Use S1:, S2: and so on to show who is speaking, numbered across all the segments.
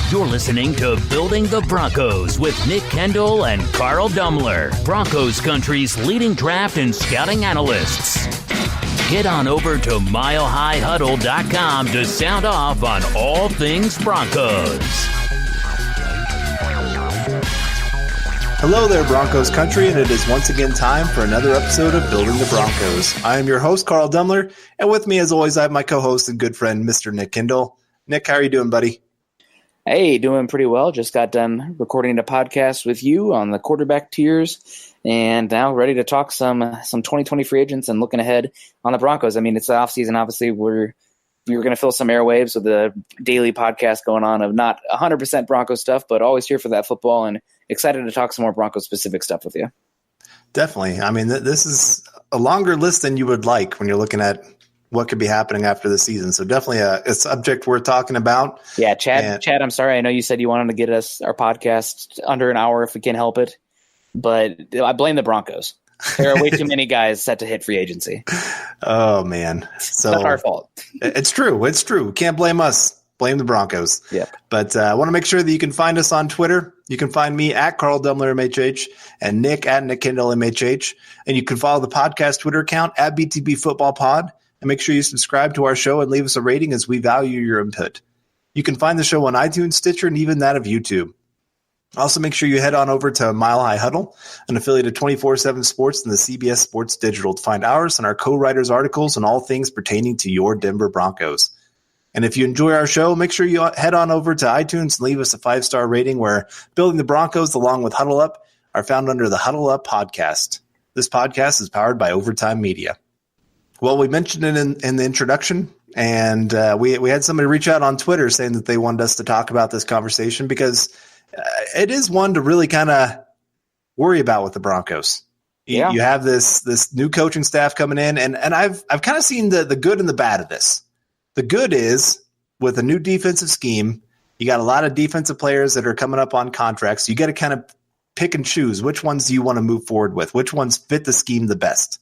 S1: You're listening to Building the Broncos with Nick Kendell and Carl Dumler, Broncos country's leading draft and scouting analysts. Get on over to milehighhuddle.com to sound off on all things Broncos.
S2: Hello there, Broncos country, and it is once again time for another episode of Building the Broncos. I am your host, Carl Dumler, and with me, as always, I have my co-host and good friend, Mr. Nick Kendell. Nick, how are you doing, buddy?
S3: Hey, doing pretty well. Just got done recording a podcast with you on the quarterback tiers, and now ready to talk some 2020 free agents and looking ahead on the Broncos. I mean, it's the offseason. Obviously, we're going to fill some airwaves with the daily podcast going on of not 100% Broncos stuff, but always here for that football and excited to talk some more Broncos-specific stuff with you.
S2: Definitely. I mean, this is a longer list than you would like when you're looking at what could be happening after the season. So definitely a subject worth talking about.
S3: Yeah, Chad, I'm sorry. I know you said you wanted to get us our podcast under an hour if we can help it, but I blame the Broncos. There are way too many guys set to hit free agency.
S2: Oh, man. So
S3: it's not our fault.
S2: It's true. It's true. Can't blame us. Blame the Broncos.
S3: Yep.
S2: But I want to make sure that you can find us on Twitter. You can find me at Carl Dumler MHH and Nick at Nick Kendell MHH. And you can follow the podcast Twitter account at BTB Football Pod. And make sure you subscribe to our show and leave us a rating as we value your input. You can find the show on iTunes, Stitcher, and even that of YouTube. Also, make sure you head on over to Mile High Huddle, an affiliate of 24/7 Sports and the CBS Sports Digital, to find ours and our co-writers' articles on all things pertaining to your Denver Broncos. And if you enjoy our show, make sure you head on over to iTunes and leave us a 5-star rating where Building the Broncos along with Huddle Up are found under the Huddle Up podcast. This podcast is powered by Overtime Media. Well, we mentioned it in the introduction, and we had somebody reach out on Twitter saying that they wanted us to talk about this conversation because it is one to really kind of worry about with the Broncos.
S3: Yeah.
S2: You have this new coaching staff coming in, and I've kind of seen the good and the bad of this. The good is, with a new defensive scheme, you got a lot of defensive players that are coming up on contracts. You got to kind of pick and choose which ones do you want to move forward with, which ones fit the scheme the best.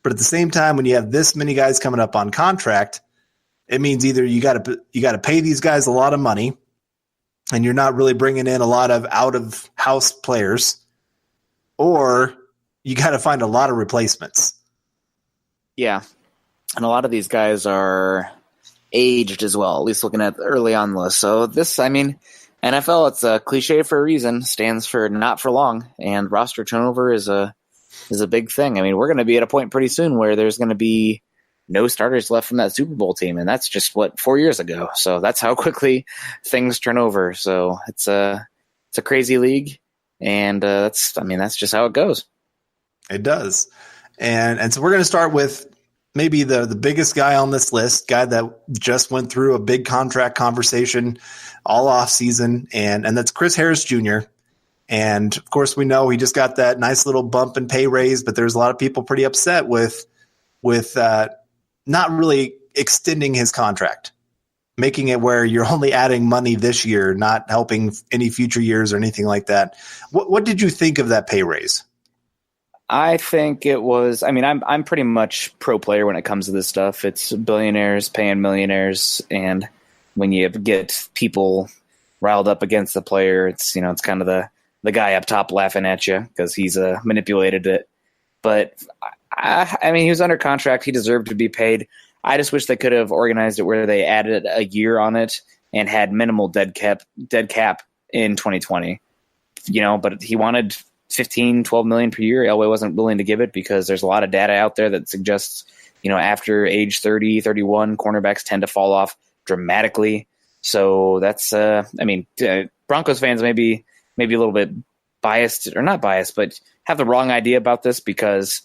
S2: But at the same time, when you have this many guys coming up on contract, it means either you got to pay these guys a lot of money, and you're not really bringing in a lot of out-of-house players, or you got to find a lot of replacements.
S3: Yeah, and a lot of these guys are aged as well, at least looking at early on the list. So this, I mean, NFL, it's a cliche for a reason, stands for not for long, and roster turnover is a big thing. I mean, we're going to be at a point pretty soon where there's going to be no starters left from that Super Bowl team, and that's just 4 years ago. So that's how quickly things turn over. So it's a crazy league, and that's just how it goes.
S2: It does, and so we're going to start with maybe the biggest guy on this list, guy that just went through a big contract conversation all off season, and that's Chris Harris Jr. And of course, we know he just got that nice little bump and pay raise, but there's a lot of people pretty upset with not really extending his contract, making it where you're only adding money this year, not helping any future years or anything like that. What did you think of that pay raise?
S3: I think it was. I mean, I'm pretty much pro player when it comes to this stuff. It's billionaires paying millionaires, and when you get people riled up against the player, it's kind of the guy up top laughing at you because he's manipulated it. But I mean, he was under contract. He deserved to be paid. I just wish they could have organized it where they added a year on it and had minimal dead cap in 2020. But he wanted 15, 12 million per year. Elway wasn't willing to give it because there's a lot of data out there that suggests, after age 30, 31, cornerbacks tend to fall off dramatically. So that's, Broncos fans may be a little bit biased, or not biased, but have the wrong idea about this because,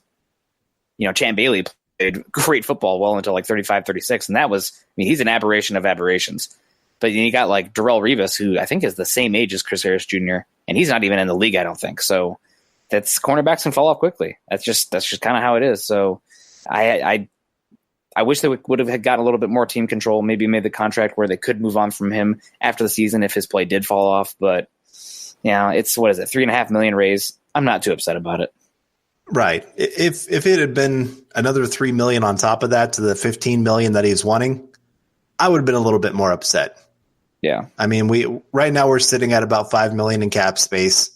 S3: Champ Bailey played great football well until like 35, 36. And that was, he's an aberration of aberrations. But you got like Darrelle Revis, who I think is the same age as Chris Harris Jr., and he's not even in the league, I don't think. So that's cornerbacks can fall off quickly. That's just kind of how it is. So I wish they would have gotten a little bit more team control, maybe made the contract where they could move on from him after the season if his play did fall off. But it's $3.5 million raise. I'm not too upset about it.
S2: Right. If it had been another $3 million on top of that to the $15 million that he's wanting, I would have been a little bit more upset.
S3: Yeah.
S2: I mean, right now we're sitting at about $5 million in cap space.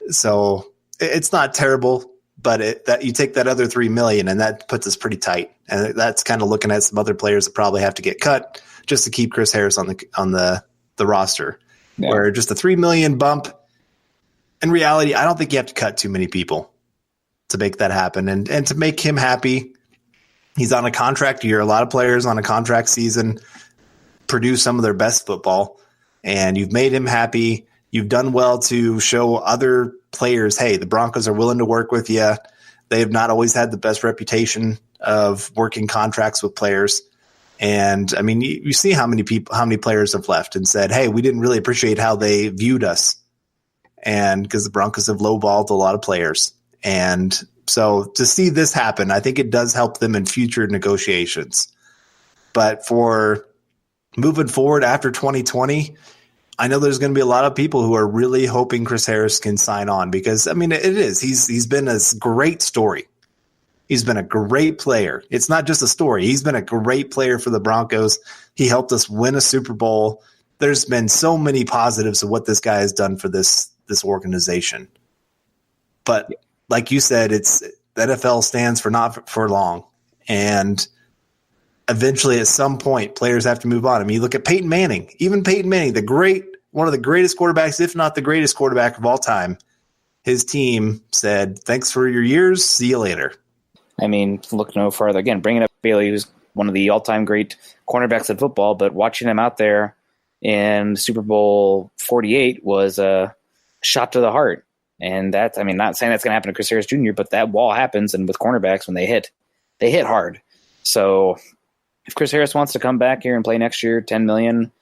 S2: So it's not terrible, but that you take that other $3 million and that puts us pretty tight. And that's kind of looking at some other players that probably have to get cut just to keep Chris Harris on the roster. Yeah. Where just a $3 million bump, in reality, I don't think you have to cut too many people to make that happen. And to make him happy, he's on a contract year. A lot of players on a contract season produce some of their best football, and you've made him happy. You've done well to show other players, hey, the Broncos are willing to work with you. They have not always had the best reputation of working contracts with players. And I mean, you see how many players have left and said, hey, we didn't really appreciate how they viewed us. And because the Broncos have lowballed a lot of players. And so to see this happen, I think it does help them in future negotiations. But for moving forward after 2020, I know there's going to be a lot of people who are really hoping Chris Harris can sign on because, I mean, it is. He's been a great story. He's been a great player. It's not just a story. He's been a great player for the Broncos. He helped us win a Super Bowl. There's been so many positives of what this guy has done for this organization. But like you said, the NFL stands for not for long. And eventually at some point, players have to move on. I mean, you look at Peyton Manning, one of the greatest quarterbacks, if not the greatest quarterback of all time. His team said, thanks for your years. See you later.
S3: I mean, look no further. Again, bringing up Bailey, who's one of the all-time great cornerbacks in football, but watching him out there in Super Bowl 48 was a shot to the heart. And that's, I mean, not saying that's going to happen to Chris Harris Jr., but that wall happens, and with cornerbacks, when they hit hard. So if Chris Harris wants to come back here and play next year, $10 million,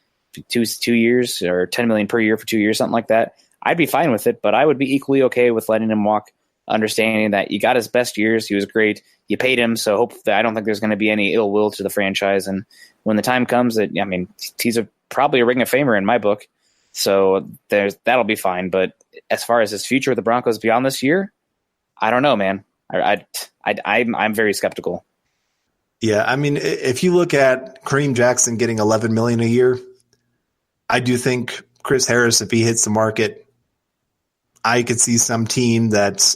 S3: 2 years, or $10 million per year for 2 years, something like that, I'd be fine with it, but I would be equally okay with letting him walk, understanding that you got his best years. He was great. You paid him. So I don't think there's going to be any ill will to the franchise. And when the time comes he's probably a Ring of Famer in my book. So that'll be fine. But as far as his future with the Broncos beyond this year, I don't know, man. I'm very skeptical.
S2: Yeah. I mean, if you look at Kareem Jackson getting $11 million a year, I do think Chris Harris, if he hits the market, I could see some team that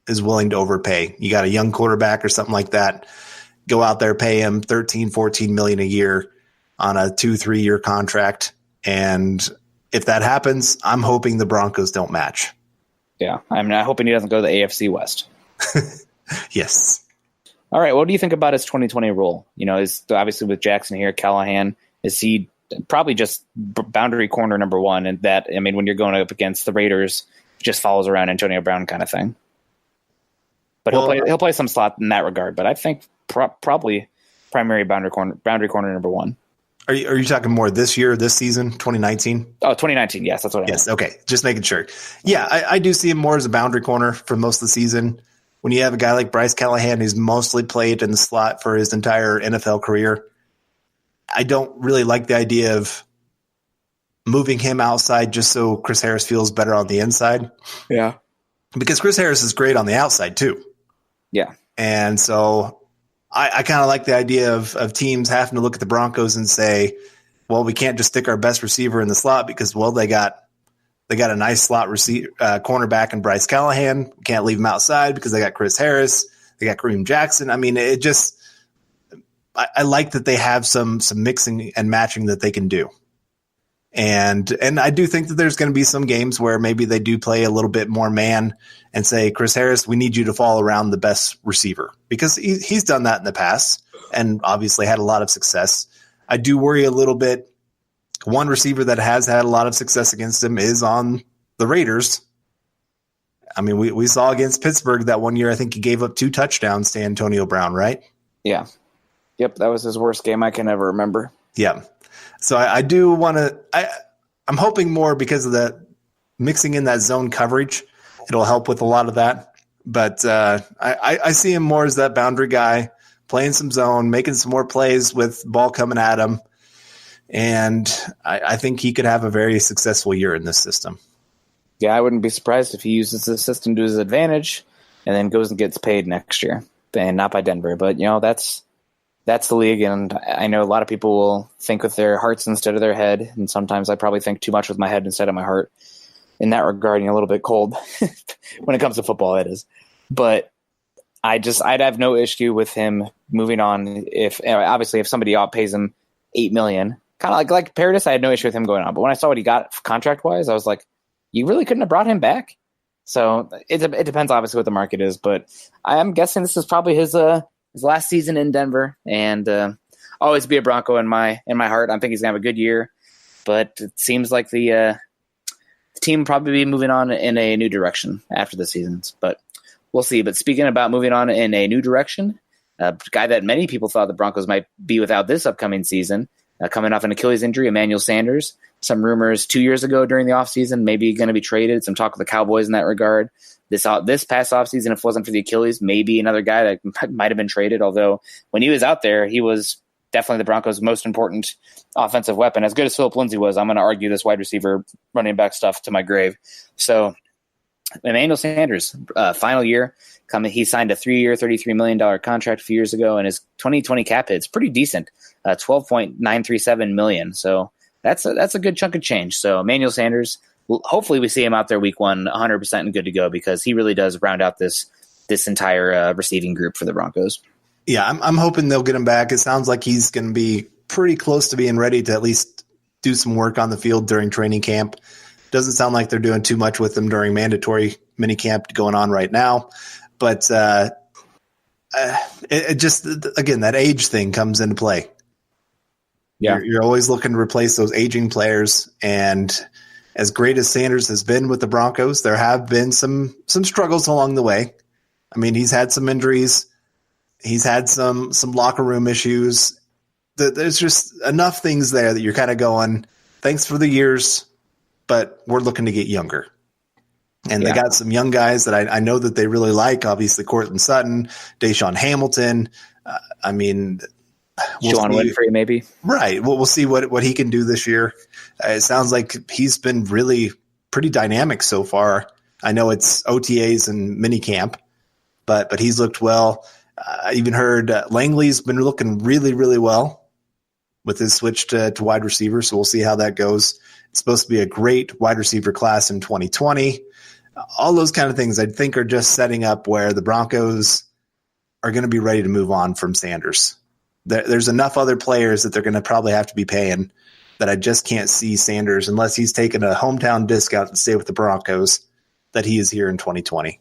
S2: is willing to overpay. You got a young quarterback or something like that, go out there, pay him $13-14 million a year on a 2-3 year contract. And if that happens, I'm hoping the Broncos don't match.
S3: Yeah. I'm hoping he doesn't go to the AFC West.
S2: Yes.
S3: All right. What do you think about his 2020 role? Is obviously with Jackson here, Callahan, is he probably just boundary corner number one? And that, I mean, when you're going up against the Raiders, just follows around Antonio Brown kind of thing. But he'll play some slot in that regard. But I think probably primary boundary corner number one.
S2: Are you talking more this year, this season, 2019?
S3: Oh, 2019. Yes, that's what I meant.
S2: Yes. Okay. Just making sure. Yeah, I do see him more as a boundary corner for most of the season. When you have a guy like Bryce Callahan, who's mostly played in the slot for his entire NFL career, I don't really like the idea of moving him outside just so Chris Harris feels better on the inside.
S3: Yeah.
S2: Because Chris Harris is great on the outside too. Yeah. And so I kind of like the idea of teams having to look at the Broncos and say, well, we can't just stick our best receiver in the slot because, well, they got a nice slot cornerback in Bryce Callahan. We can't leave him outside because they got Chris Harris. They got Kareem Jackson. I mean, I like that they have some mixing and matching that they can do. And I do think that there's going to be some games where maybe they do play a little bit more man and say, Chris Harris, we need you to fall around the best receiver, because he's done that in the past and obviously had a lot of success. I do worry a little bit. One receiver that has had a lot of success against him is on the Raiders. I mean, we saw against Pittsburgh that one year, I think he gave up 2 touchdowns to Antonio Brown, right?
S3: Yeah. Yep. That was his worst game I can ever remember.
S2: Yeah. So I do want to – I'm hoping more because of the mixing in that zone coverage. It'll help with a lot of that. But I see him more as that boundary guy, playing some zone, making some more plays with ball coming at him. And I think he could have a very successful year in this system.
S3: Yeah, I wouldn't be surprised if he uses the system to his advantage and then goes and gets paid next year. And not by Denver. But, that's that's the league, and I know a lot of people will think with their hearts instead of their head, and sometimes I probably think too much with my head instead of my heart. In that regard, a little bit cold when it comes to football, it is. But I'd have no issue with him moving on if somebody outpays him $8 million, kind of like Paradis, I had no issue with him going on. But when I saw what he got contract wise, I was like, you really couldn't have brought him back. So it depends obviously what the market is, but I am guessing this is probably his last season in Denver, and always be a Bronco in my heart. I think he's gonna have a good year, but it seems like the team will probably be moving on in a new direction after the seasons, but we'll see. But speaking about moving on in a new direction, a guy that many people thought the Broncos might be without this upcoming season, coming off an Achilles injury, Emmanuel Sanders. Some rumors 2 years ago during the offseason, maybe going to be traded. Some talk with the Cowboys in that regard. This past offseason, if it wasn't for the Achilles, maybe another guy that might have been traded. Although when he was out there, he was definitely the Broncos' most important offensive weapon. As good as Philip Lindsay was, I'm going to argue this wide receiver running back stuff to my grave. So Emmanuel Sanders, final year, he signed a 3-year, $33 million contract a few years ago, and his 2020 cap hit's pretty decent, $12.937 million. So that's a good chunk of change. So Emmanuel Sanders, hopefully we see him out there week 1, 100% and good to go, because he really does round out this entire receiving group for the Broncos.
S2: Yeah, I'm hoping they'll get him back. It sounds like he's going to be pretty close to being ready to at least do some work on the field during training camp. Doesn't sound like they're doing too much with him during mandatory minicamp going on right now. But it just, again, that age thing comes into play.
S3: Yeah,
S2: You're always looking to replace those aging players. And as great as Sanders has been with the Broncos, there have been some struggles along the way. I mean, he's had some injuries. He's had some locker room issues. There's just enough things there that you're kind of going, thanks for the years, but we're looking to get younger. And They got some young guys that I know that they really like. Obviously, Cortland Sutton, Deshaun Hamilton.
S3: Sean Winfrey, maybe.
S2: Right. We'll see what he can do this year. It sounds like he's been really pretty dynamic so far. I know it's OTAs and minicamp, but he's looked well. I even heard Langley's been looking really, really well with his switch to wide receiver, so we'll see how that goes. It's supposed to be a great wide receiver class in 2020. All those kind of things I think are just setting up where the Broncos are going to be ready to move on from Sanders. There's enough other players that they're going to probably have to be paying that I just can't see Sanders, unless he's taken a hometown discount to stay with the Broncos, that he is here in 2020.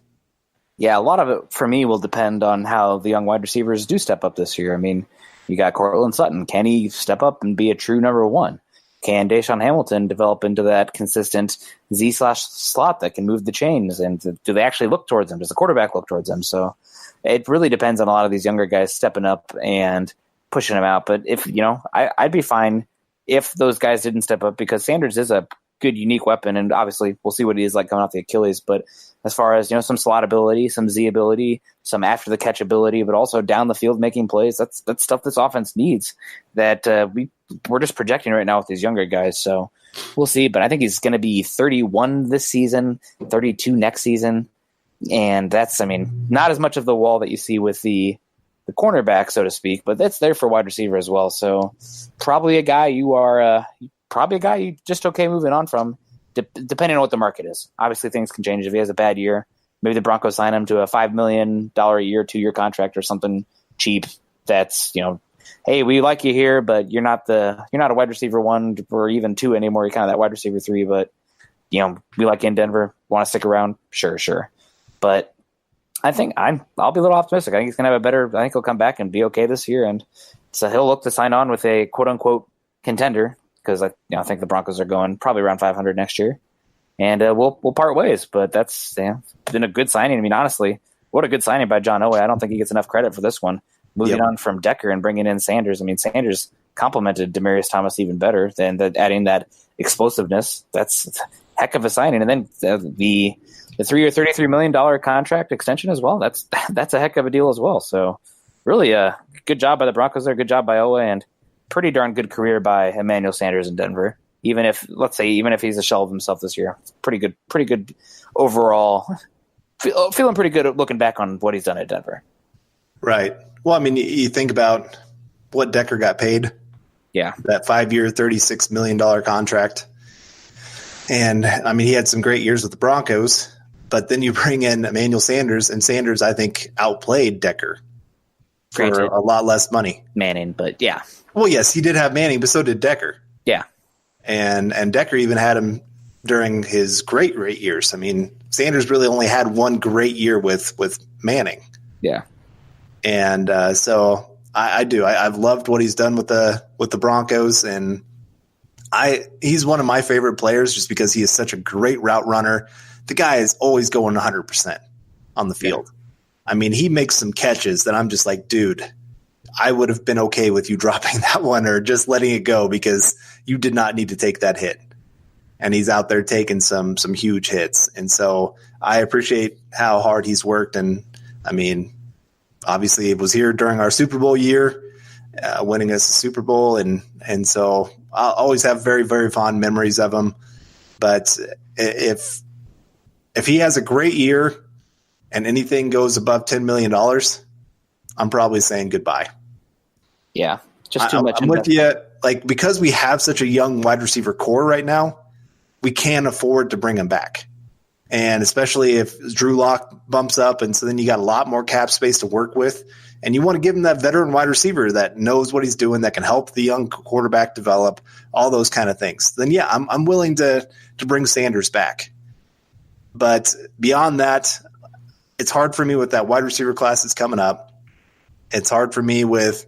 S3: Yeah, a lot of it for me will depend on how the young wide receivers do step up this year. I mean, you got Cortland Sutton. Can he step up and be a true number one? Can Deshaun Hamilton develop into that consistent Z/slot that can move the chains? And do they actually look towards him? Does the quarterback look towards him? So it really depends on a lot of these younger guys stepping up and pushing him out. But if, I'd be fine if those guys didn't step up, because Sanders is a good, unique weapon. And obviously we'll see what he is like coming off the Achilles. But as far as, some slot ability, some Z ability, some after the catch ability, but also down the field making plays, that's stuff this offense needs that we're just projecting right now with these younger guys. So we'll see. But I think he's going to be 31 this season, 32 next season. And that's, not as much of the wall that you see with the cornerback, so to speak, but that's there for wide receiver as well. So probably a guy you just okay moving on from, depending on what the market is. Obviously, things can change. If he has a bad year, maybe the Broncos sign him to a $5 million a year, 2-year contract or something cheap. That's, hey, we like you here, but you're not a wide receiver 1 or even 2 anymore. You're kind of that wide receiver 3, but we like you in Denver. Want to stick around? Sure. But I think I'll be a little optimistic. I think he's going to have I think he'll come back and be okay this year. And so he'll look to sign on with a quote unquote contender, because I think the Broncos are going probably around 500 next year, and we'll part ways. But that's been a good signing. Honestly, what a good signing by John Elway. I don't think he gets enough credit for this one. Moving on from Decker and bringing in Sanders. Sanders complemented Demaryius Thomas even better than adding that explosiveness. That's a heck of a signing. And then the 3-year, $33 million contract extension as well. That's a heck of a deal as well. So really a good job by the Broncos there. Good job by Elway, and pretty darn good career by Emmanuel Sanders in Denver. Even if he's a shell of himself this year, pretty good overall. Feeling pretty good looking back on what he's done at Denver.
S2: Right. Well, you think about what Decker got paid.
S3: Yeah.
S2: That 5-year, $36 million contract. And, I mean, he had some great years with the Broncos, but then you bring in Emmanuel Sanders, and Sanders, I think, outplayed Decker for a lot less money.
S3: Manning, but yeah.
S2: Well, yes, he did have Manning, but so did Decker.
S3: Yeah.
S2: And Decker even had him during his great years. I mean, Sanders really only had one great year with Manning.
S3: Yeah.
S2: And so I do. I've loved what he's done with the Broncos, and he's one of my favorite players just because he is such a great route runner. The guy is always going 100% on the field. Yeah. I mean, he makes some catches that I'm just like, dude, I would have been okay with you dropping that one or just letting it go because you did not need to take that hit. And he's out there taking some huge hits. And so I appreciate how hard he's worked. And, I mean, obviously it was here during our Super Bowl year, winning us a Super Bowl. And so I'll always have very, very fond memories of him. But if he has a great year and anything goes above $10 million, I'm probably saying goodbye.
S3: Yeah, just too much.
S2: I'm with you. Like, because we have such a young wide receiver core right now, we can't afford to bring him back. And especially if Drew Lock bumps up, and so then you got a lot more cap space to work with. And you want to give him that veteran wide receiver that knows what he's doing, that can help the young quarterback develop, all those kind of things. Then, yeah, I'm willing to bring Sanders back. But beyond that, it's hard for me with that wide receiver class that's coming up. It's hard for me with,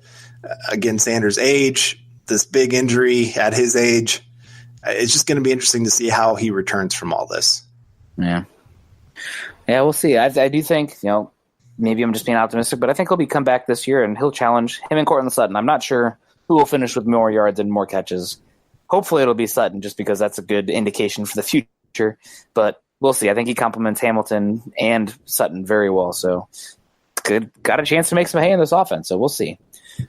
S2: again, Sanders' age, this big injury at his age. It's just going to be interesting to see how he returns from all this.
S3: Yeah. Yeah, we'll see. I do think, maybe I'm just being optimistic, but I think he'll come back this year and he'll challenge him and Cortland Sutton. I'm not sure who will finish with more yards and more catches. Hopefully it'll be Sutton just because that's a good indication for the future. But we'll see. I think he complements Hamilton and Sutton very well. So got a chance to make some hay in this offense. So we'll see.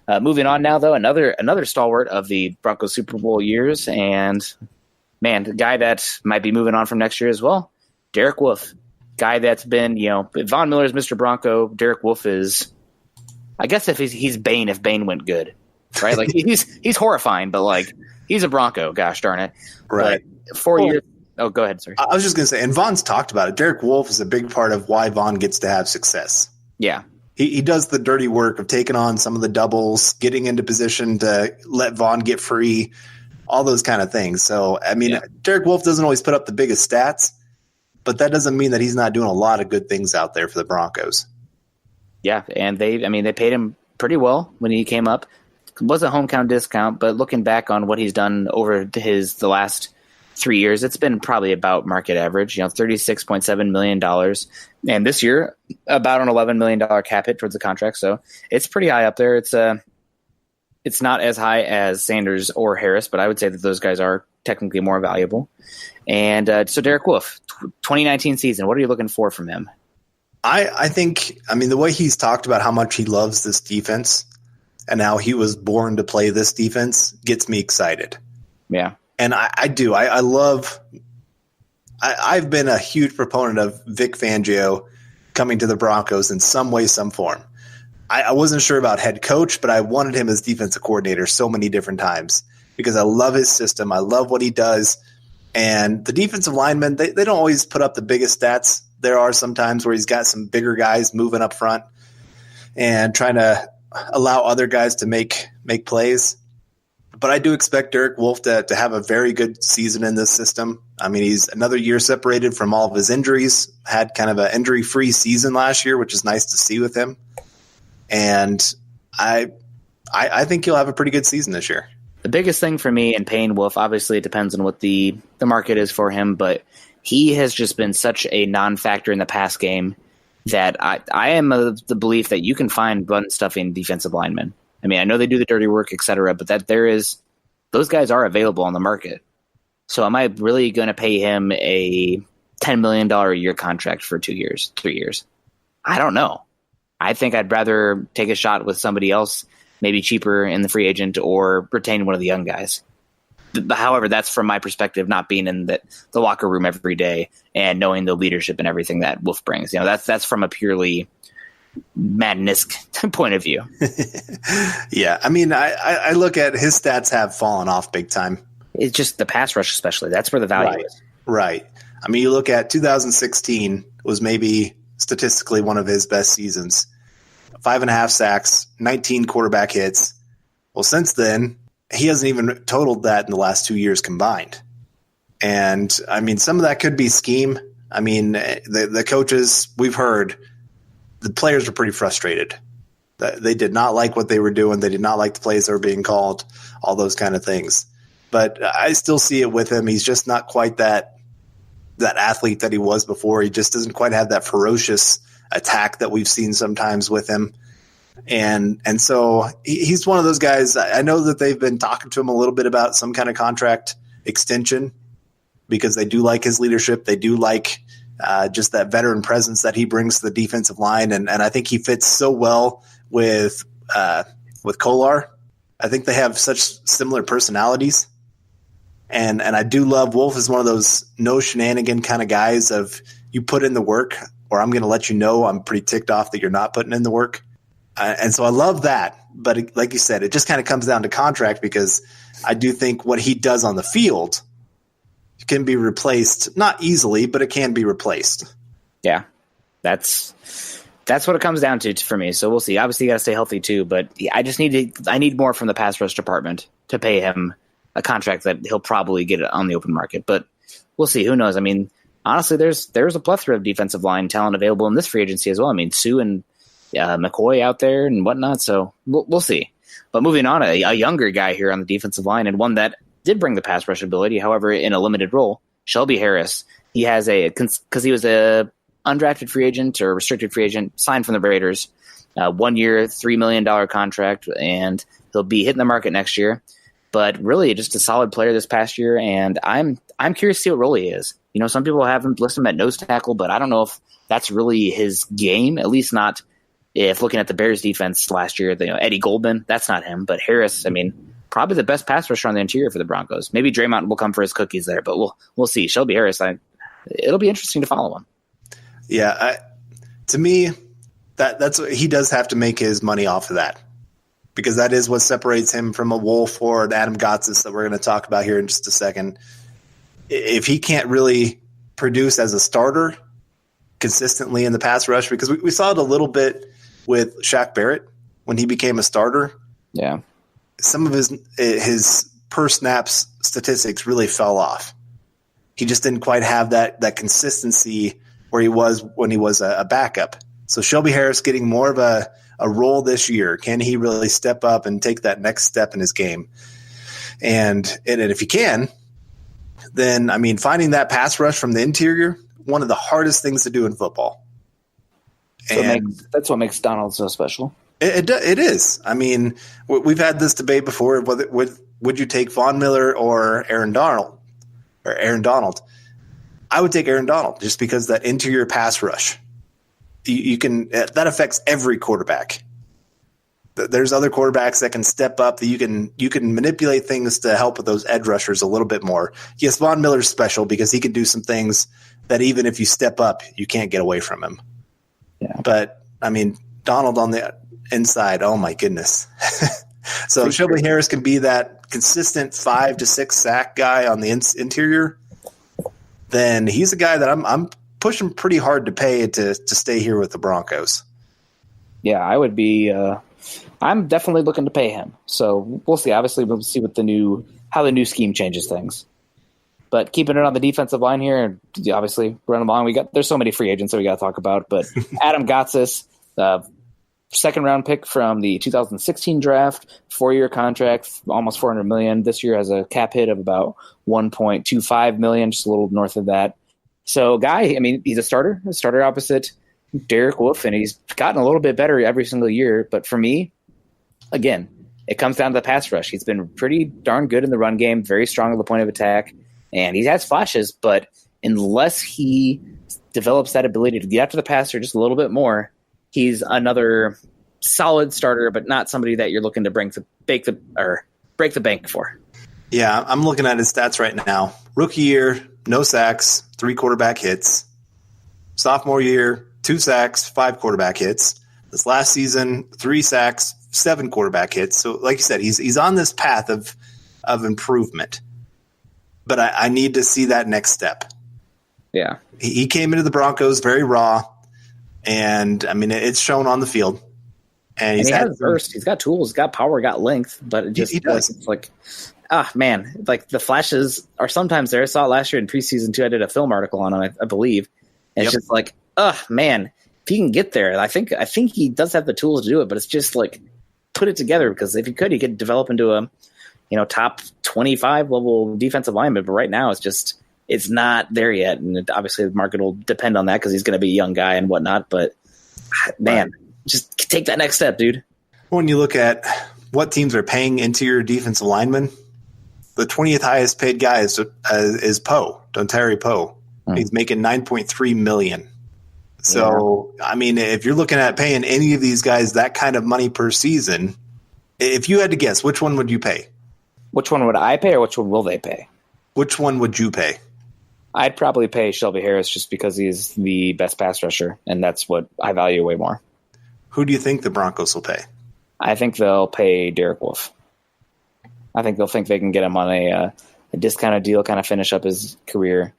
S3: Moving on now, though, another stalwart of the Broncos Super Bowl years, and man, the guy that might be moving on from next year as well, Derek Wolfe, guy that's been, Von Miller's Mr. Bronco. Derek Wolfe is, I guess, if he's Bane, if Bane went good, right? Like he's horrifying, but like he's a Bronco. Gosh darn it,
S2: right?
S3: But 4 years. Oh, go ahead, sir.
S2: I was just gonna say, and Von's talked about it. Derek Wolfe is a big part of why Von gets to have success.
S3: Yeah.
S2: He does the dirty work of taking on some of the doubles, getting into position to let Von get free, all those kind of things. So, I mean, Derek Wolfe doesn't always put up the biggest stats, but that doesn't mean that he's not doing a lot of good things out there for the Broncos. Yeah,
S3: and they paid him pretty well when he came up. It was a hometown discount, but looking back on what he's done over the last 3 years, it's been probably about market average, $36.7 million. And this year, about an $11 million cap hit towards the contract. So it's pretty high up there. It's not as high as Sanders or Harris, but I would say that those guys are technically more valuable. And so Derek Wolfe, 2019 season, what are you looking for from him?
S2: I think, the way he's talked about how much he loves this defense and how he was born to play this defense gets me excited.
S3: Yeah.
S2: And I do. I love – I've been a huge proponent of Vic Fangio coming to the Broncos in some way, some form. I wasn't sure about head coach, but I wanted him as defensive coordinator so many different times because I love his system. I love what he does. And the defensive linemen, they don't always put up the biggest stats. There are some times where he's got some bigger guys moving up front and trying to allow other guys to make plays. But I do expect Derek Wolfe to have a very good season in this system. He's another year separated from all of his injuries, had kind of an injury-free season last year, which is nice to see with him. And I think he'll have a pretty good season this year.
S3: The biggest thing for me in paying Wolfe, obviously it depends on what the market is for him, but he has just been such a non-factor in the pass game that I am of the belief that you can find button-stuffing defensive linemen. I know they do the dirty work, et cetera, but that those guys are available on the market. So am I really going to pay him a $10 million a year contract for 2 years, 3 years? I don't know. I think I'd rather take a shot with somebody else, maybe cheaper in the free agent, or retain one of the young guys. However, that's from my perspective, not being in the locker room every day and knowing the leadership and everything that Wolfe brings. That's from a purely madness point of view.
S2: Yeah, I mean, I look at his stats have fallen off big time.
S3: It's just the pass rush, especially. That's where the value is.
S2: Right. I mean, you look at 2016 was maybe statistically one of his best seasons. 5.5 sacks, 19 quarterback hits. Well, since then, he hasn't even totaled that in the last 2 years combined. And, I mean, some of that could be scheme. I mean, the coaches, we've heard, the players were pretty frustrated. They did not like what they were doing. They did not like the plays that were being called, all those kind of things. But I still see it with him. He's just not quite that athlete that he was before. He just doesn't quite have that ferocious attack that we've seen sometimes with him. And so he's one of those guys. I know that they've been talking to him a little bit about some kind of contract extension because they do like his leadership. They do like just that veteran presence that he brings to the defensive line. And I think he fits so well with Kolar. I think they have such similar personalities. And I do love Wolf is one of those no shenanigan kind of guys of you put in the work or I'm going to let you know I'm pretty ticked off that you're not putting in the work. And so I love that. But like you said, it just kind of comes down to contract because I do think what he does on the field can be replaced, not easily, but it can be replaced.
S3: Yeah, that's what it comes down to for me. So we'll see. Obviously, you got to stay healthy too. But I need more from the pass rush department to pay him a contract that he'll probably get on the open market. But we'll see. Who knows? I mean, honestly, there's a plethora of defensive line talent available in this free agency as well. I mean, Sue and McCoy out there and whatnot. So we'll see. But moving on, a younger guy here on the defensive line and one that did bring the pass rush ability, however, in a limited role, Shelby Harris. He has because he was a undrafted free agent or restricted free agent signed from the Raiders, 1 year, $3 million contract, and he'll be hitting the market next year. But really, just a solid player this past year, and I'm curious to see what role he is. You know, some people have him list him at nose tackle, but I don't know if that's really his game. At least not if looking at the Bears defense last year. Eddie Goldman, that's not him. But Harris, I mean, probably the best pass rusher on the interior for the Broncos. Maybe Draymond will come for his cookies there, but we'll see. Shelby Harris, it'll be interesting to follow him.
S2: Yeah, to me, that's he does have to make his money off of that. Because that is what separates him from a Wolf or an Adam Gotsis that we're going to talk about here in just a second. If he can't really produce as a starter consistently in the pass rush, because we saw it a little bit with Shaq Barrett when he became a starter.
S3: Yeah.
S2: Some of his per snaps statistics really fell off. He just didn't quite have that consistency where he was when he was a backup. So Shelby Harris getting more of a role this year. Can he really step up and take that next step in his game? And if he can, then, I mean, finding that pass rush from the interior, one of the hardest things to do in football.
S3: That's what makes Donald so special.
S2: It is. I mean, we've had this debate before. Would you take Von Miller or Aaron Donald? I would take Aaron Donald just because that interior pass rush. You can that affects every quarterback. There's other quarterbacks that can step up that you can manipulate things to help with those edge rushers a little bit more. Yes, Von Miller's special because he can do some things that even if you step up, you can't get away from him. Yeah. But I mean, Donald on the inside, oh my goodness. So Shelby Harris can be that consistent 5 to 6 sack guy on the interior. Then he's a guy that I'm pushing pretty hard to pay to stay here with the Broncos.
S3: Yeah, I would be. I'm definitely looking to pay him. So we'll see. Obviously, we'll see what how the new scheme changes things. But keeping it on the defensive line here, obviously run along. There's so many free agents that we got to talk about. But Adam Gotsis, second-round pick from the 2016 draft, 4-year contract, almost $400 million. This year has a cap hit of about $1.25 million, just a little north of that. So, guy, I mean, he's a starter opposite Derek Wolfe, and he's gotten a little bit better every single year. But for me, again, it comes down to the pass rush. He's been pretty darn good in the run game, very strong at the point of attack, and he has flashes. But unless he develops that ability to get after the passer just a little bit more, he's another solid starter, but not somebody that you're looking to break the bank for.
S2: Yeah, I'm looking at his stats right now. Rookie year, no sacks, 3 quarterback hits. Sophomore year, 2 sacks, 5 quarterback hits. This last season, 3 sacks, 7 quarterback hits. So, like you said, he's on this path of improvement. But I need to see that next step.
S3: Yeah.
S2: He came into the Broncos very raw, and, I mean, it's shown on the field. And
S3: he has burst. He's got tools, got power, got length, but it just
S2: he does.
S3: It's like, man, like the flashes are sometimes there. I saw it last year in preseason too. I did a film article on him, I believe. And it's just like, man, if he can get there, I think he does have the tools to do it, but it's just like put it together, because if he could develop into a, top 25 level defensive lineman. But right now it's not there yet. And obviously the market will depend on that, because he's going to be a young guy and whatnot. But man, just take that next step, dude.
S2: When you look at what teams are paying interior defensive linemen, the 20th highest paid guy is Poe, Dontari Poe. He's making $9.3 million. So, I mean, if you're looking at paying any of these guys that kind of money per season, if you had to guess, which one would you pay?
S3: Which one would I pay, or which one will they pay?
S2: Which one would you pay?
S3: I'd probably pay Shelby Harris, just because he's the best pass rusher, and that's what I value way more.
S2: Who do you think the Broncos will pay?
S3: I think they'll pay Derek Wolfe. I think they'll think they can get him on a discounted deal, kind of finish up his career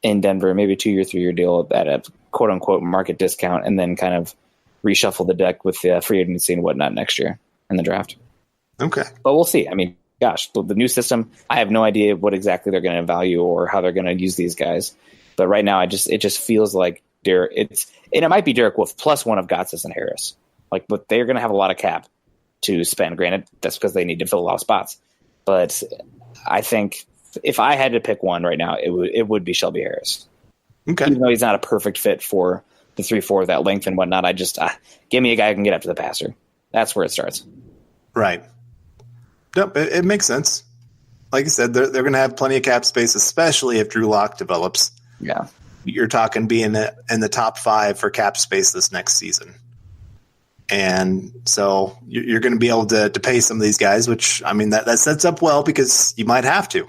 S3: in Denver, maybe a 2-year, 3-year deal at a quote-unquote market discount, and then kind of reshuffle the deck with the free agency and whatnot next year in the draft. Okay. But we'll see. I mean, gosh, the new system, I have no idea what exactly they're going to value or how they're going to use these guys. But right now, it just feels like it might be Derek Wolfe plus one of Gotsis and Harris. But they're going to have a lot of cap to spend. Granted, that's because they need to fill a lot of spots. But I think if I had to pick one right now, it would be Shelby Harris. Okay. Even though he's not a perfect fit for the 3-4, that length and whatnot, I just give me a guy who can get up to the passer. That's where it starts. Right.
S2: Yep, it makes sense. Like you said, they're going to have plenty of cap space, especially if Drew Lock develops. Yeah. You're talking being in the top 5 for cap space this next season. And so you're going to be able to pay some of these guys, which, I mean, that sets up well, because you might have to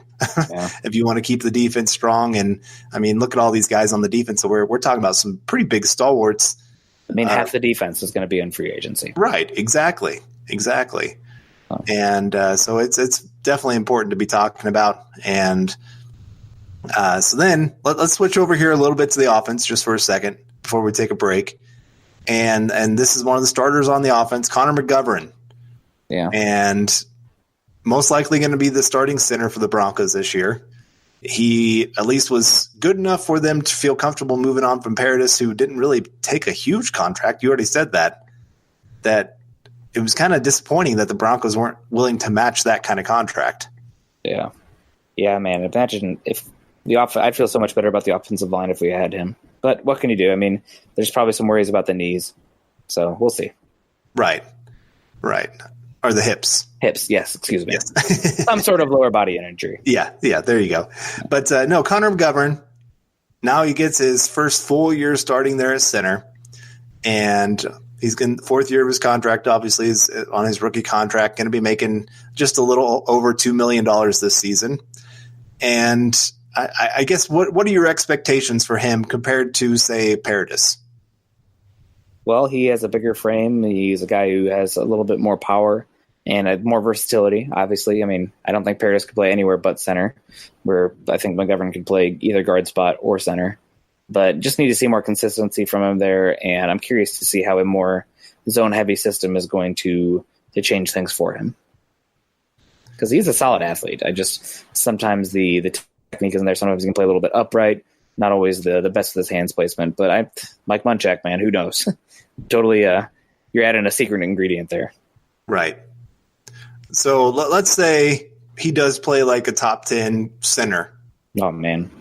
S2: if you want to keep the defense strong. And, I mean, look at all these guys on the defense. So we're talking about some pretty big stalwarts.
S3: I mean, half the defense is going to be in free agency.
S2: Right. Exactly. Huh. And so it's definitely important to be talking about. And so then let's switch over here a little bit to the offense just for a second before we take a break. And this is one of the starters on the offense, Connor McGovern. Yeah. And most likely going to be the starting center for the Broncos this year. He at least was good enough for them to feel comfortable moving on from Paradis, who didn't really take a huge contract. You already said that it was kind of disappointing that the Broncos weren't willing to match that kind of contract.
S3: Yeah. Yeah, man. Imagine if I'd feel so much better about the offensive line if we had him. But what can you do? I mean, there's probably some worries about the knees. So we'll see.
S2: Right. Or the hips.
S3: Hips, yes. Excuse me. Yes. Some sort of lower body injury.
S2: Yeah, there you go. But no, Connor McGovern, now he gets his first full year starting there at center. And he's in the 4th year of his contract, obviously, is on his rookie contract, going to be making just a little over $2 million this season. And I guess what are your expectations for him compared to, say, Paradis?
S3: Well, he has a bigger frame. He's a guy who has a little bit more power and more versatility, obviously. I mean, I don't think Paradis could play anywhere but center, where I think McGovern could play either guard spot or center. But just need to see more consistency from him there, and I'm curious to see how a more zone-heavy system is going to change things for him. Because he's a solid athlete. Sometimes the technique isn't there. Sometimes he can play a little bit upright. Not always the best with his hands placement. But Mike Munchak, man, who knows? Totally, you're adding a secret ingredient there.
S2: Right. So let's say he does play like a top 10 center.
S3: Oh, man.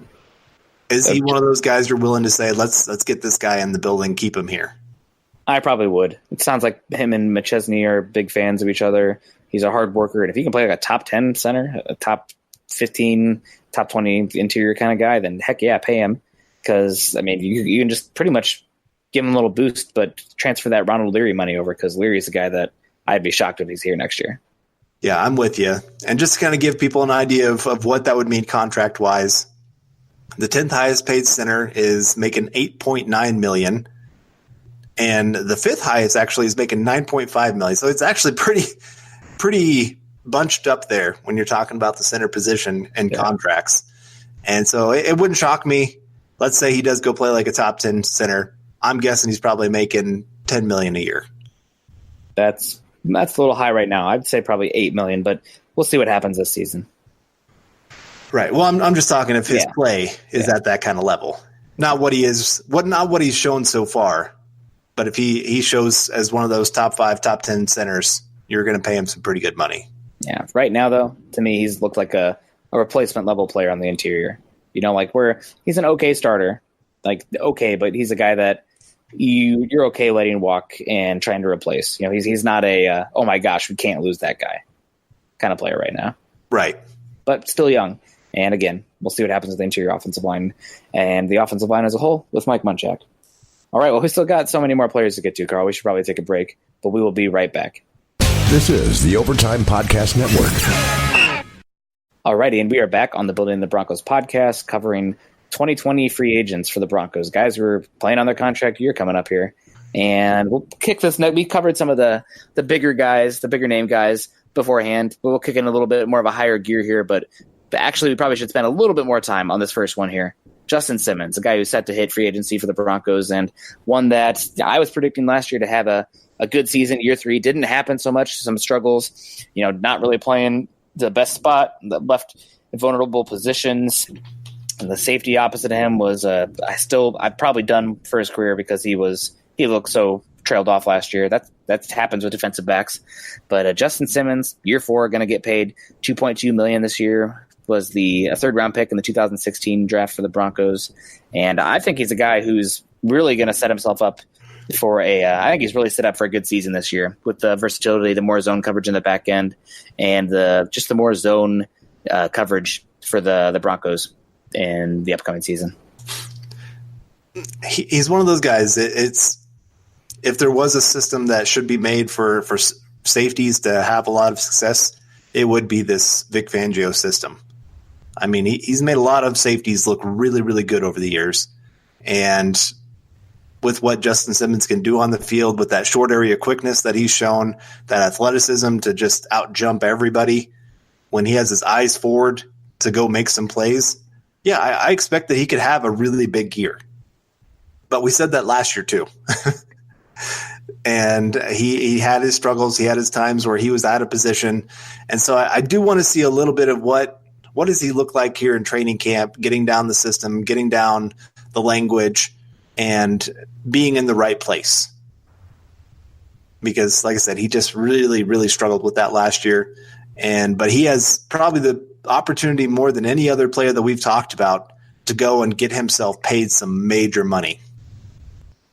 S2: Is he one of those guys you're willing to say, let's get this guy in the building, keep him here?
S3: I probably would. It sounds like him and McChesney are big fans of each other. He's a hard worker. And if he can play like a top 10 center, a top 15, top 20 interior kind of guy, then heck yeah, pay him. Because, I mean, you can just pretty much give him a little boost, but transfer that Ronald Leary money over, because Leary's a guy that I'd be shocked if he's here next year.
S2: Yeah, I'm with you. And just to kind of give people an idea of what that would mean contract-wise, the 10th highest paid center is making $8.9 million. And the fifth highest actually is making $9.5 million. So it's actually pretty bunched up there when you're talking about the center position and contracts. And so it wouldn't shock me. Let's say he does go play like a top 10 center. I'm guessing he's probably making $10 million a year.
S3: That's a little high right now. I'd say probably $8 million, but we'll see what happens this season.
S2: Right. Well, I'm just talking if his play is at that kind of level. Not what he's shown so far. But if he shows as one of those top 5, top 10 centers, you're going to pay him some pretty good money.
S3: Yeah. Right now, though, to me, he's looked like a replacement level player on the interior. He's an okay starter, but he's a guy that you're okay letting walk and trying to replace. He's not a oh my gosh, we can't lose that guy kind of player right now.
S2: Right.
S3: But still young. And again, we'll see what happens with the interior offensive line and the offensive line as a whole with Mike Munchak. All right, well, we still got so many more players to get to, Carl. We should probably take a break, but we will be right back.
S4: This is the Overtime Podcast Network.
S3: All righty, and we are back on the Building the Broncos podcast covering 2020 free agents for the Broncos. Guys who are playing on their contract year coming up here. And we'll kick this – we covered some of the bigger guys, the bigger name guys beforehand, but we'll kick in a little bit more of a higher gear here. But actually, we probably should spend a little bit more time on this first one here. Justin Simmons, a guy who's set to hit free agency for the Broncos, and one that I was predicting last year to have a good season. Year 3 didn't happen so much, some struggles, not really playing the best spot, the left vulnerable positions. And the safety opposite of him was I've probably done for his career because he looked so trailed off last year. That happens with defensive backs. But Justin Simmons, year 4, going to get paid $2.2 million this year. Was a third-round pick in the 2016 draft for the Broncos. And I think he's a guy who's really going to set himself up for I think he's really set up for a good season this year with the versatility, the more zone coverage in the back end, and the more zone coverage for the Broncos in the upcoming season.
S2: He's one of those guys. If there was a system that should be made for safeties to have a lot of success, it would be this Vic Fangio system. I mean, he's made a lot of safeties look really, really good over the years. And with what Justin Simmons can do on the field, with that short area quickness that he's shown, that athleticism to just out-jump everybody, when he has his eyes forward to go make some plays, I expect that he could have a really big year. But we said that last year too. And he had his struggles. He had his times where he was out of position. And so I do want to see a little bit of what does he look like here in training camp, getting down the system, getting down the language, and being in the right place. Because, like I said, he just really, really struggled with that last year. But he has probably the opportunity more than any other player that we've talked about to go and get himself paid some major money.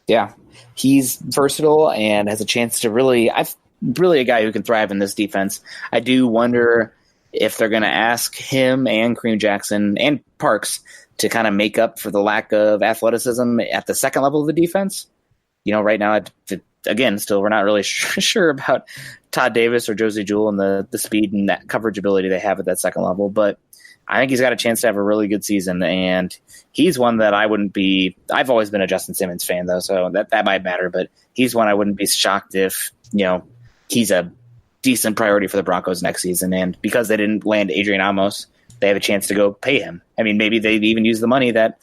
S3: Yeah, he's versatile and has a chance to really a guy who can thrive in this defense. I do wonder if they're going to ask him and Kareem Jackson and Parks to kind of make up for the lack of athleticism at the second level of the defense. Right now, again, still we're not really sure about Todd Davis or Josie Jewell and the speed and that coverage ability they have at that second level. But I think he's got a chance to have a really good season, and he's one that I wouldn't be – I've always been a Justin Simmons fan, though, so that might matter. But he's one I wouldn't be shocked if, he's a decent priority for the Broncos next season. And because they didn't land Adrian Amos, they have a chance to go pay him. I mean, maybe they'd even use the money that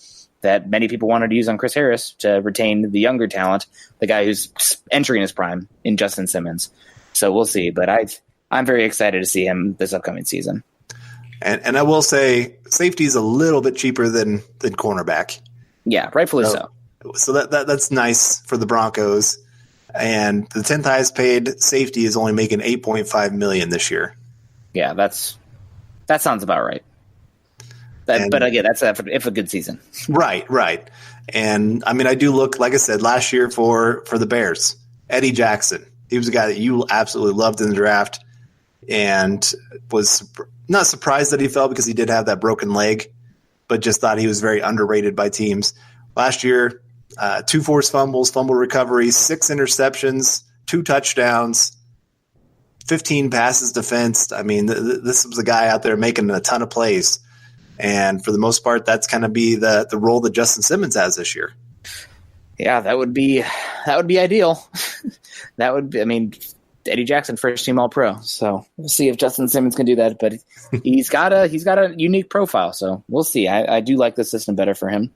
S3: many people wanted to use on Chris Harris to retain the younger talent, the guy who's entering his prime in Justin Simmons. So we'll see. But I'm very excited to see him this upcoming season.
S2: And I will say safety is a little bit cheaper than cornerback.
S3: Yeah, rightfully so.
S2: So that's nice for the Broncos. And the 10th highest paid safety is only making $8.5 million this year.
S3: Yeah, that sounds about right. But again, that's if a good season.
S2: Right. And I mean, I do look, like I said, last year for the Bears, Eddie Jackson. He was a guy that you absolutely loved in the draft and was not surprised that he fell because he did have that broken leg, but just thought he was very underrated by teams. Last year, 2 forced fumbles, fumble recoveries, 6 interceptions, 2 touchdowns, 15 passes defensed. I mean, this was a guy out there making a ton of plays. And for the most part, that's kind of be the role that Justin Simmons has this year.
S3: Yeah, that would be ideal. That would be, I mean, Eddie Jackson, first team All-Pro. So we'll see if Justin Simmons can do that. But he's got a unique profile. So we'll see. I do like the system better for him.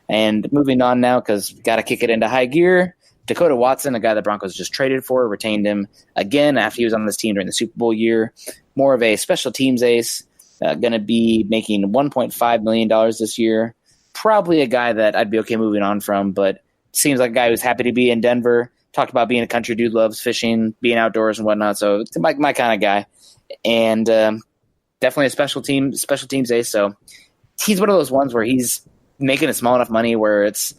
S3: And moving on now, because got to kick it into high gear. Dakota Watson, a guy the Broncos just traded for, retained him again after he was on this team during the Super Bowl year. More of a special teams ace. Going to be making $1.5 million this year. Probably a guy that I'd be okay moving on from, but seems like a guy who's happy to be in Denver. Talked about being a country dude, loves fishing, being outdoors and whatnot. So it's my kind of guy, and definitely a special teams ace. So he's one of those ones where he's making a small enough money where it's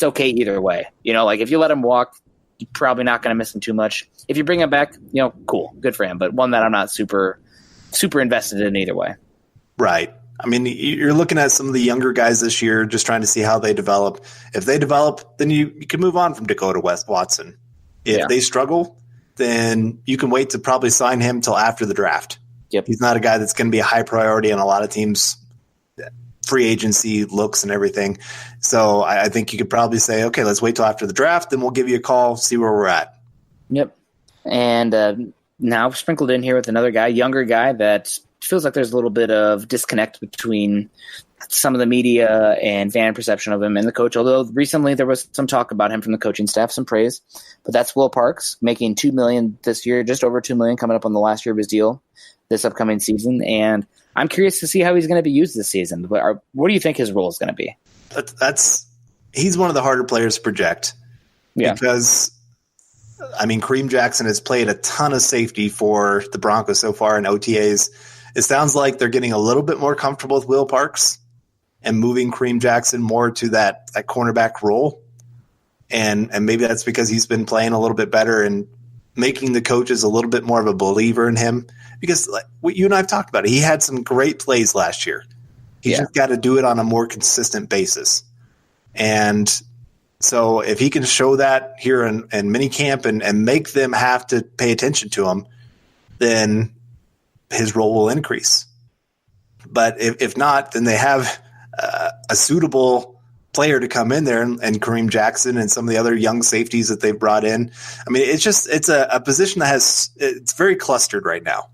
S3: okay either way. You know, like if you let him walk, you're probably not going to miss him too much. If you bring him back, you know, cool, good for him. But one that I'm not super invested in either way. Right.
S2: I mean, you're looking at some of the younger guys this year, just trying to see how they develop. If they develop, then you can move on from Dakota Watson. If they struggle, then you can wait to probably sign him till after the draft.
S3: Yep.
S2: He's not a guy that's going to be a high priority on a lot of teams' free agency looks and everything. So I think you could probably say, okay, let's wait till after the draft, then we'll give you a call, see where we're at.
S3: Yep. And now sprinkled in here with another guy, younger guy that feels like there's a little bit of disconnect between some of the media and fan perception of him and the coach, although recently there was some talk about him from the coaching staff, some praise. But that's Will Parks, making $2 million this year, just over $2 million coming up on the last year of his deal this upcoming season. And I'm curious to see how he's going to be used this season. What do you think his role is going to be?
S2: He's one of the harder players to project.
S3: Yeah.
S2: Because, I mean, Kareem Jackson has played a ton of safety for the Broncos so far in OTAs. It sounds like they're getting a little bit more comfortable with Will Parks and moving Kareem Jackson more to that cornerback role. And maybe that's because he's been playing a little bit better and making the coaches a little bit more of a believer in him. Because like what you and I have talked about, he had some great plays last year. He's just got to do it on a more consistent basis. And so if he can show that here in minicamp and make them have to pay attention to him, then his role will increase. But if not, then they have a suitable player to come in there, and Kareem Jackson and some of the other young safeties that they've brought in. I mean, it's a position that it's very clustered right now.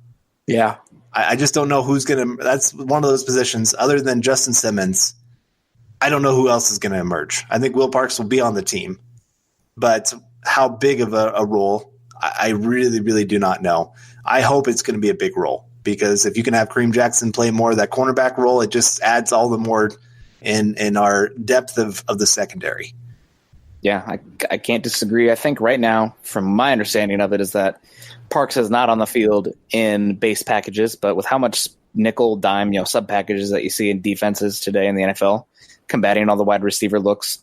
S3: Yeah.
S2: I just don't know who's going to – that's one of those positions other than Justin Simmons. I don't know who else is going to emerge. I think Will Parks will be on the team. But how big of a role, I really, really do not know. I hope it's going to be a big role because if you can have Kareem Jackson play more of that cornerback role, it just adds all the more in our depth of the secondary.
S3: Yeah, I can't disagree. I think right now, from my understanding of it, is that Parks is not on the field in base packages, but with how much nickel, dime, sub packages that you see in defenses today in the NFL, combating all the wide receiver looks,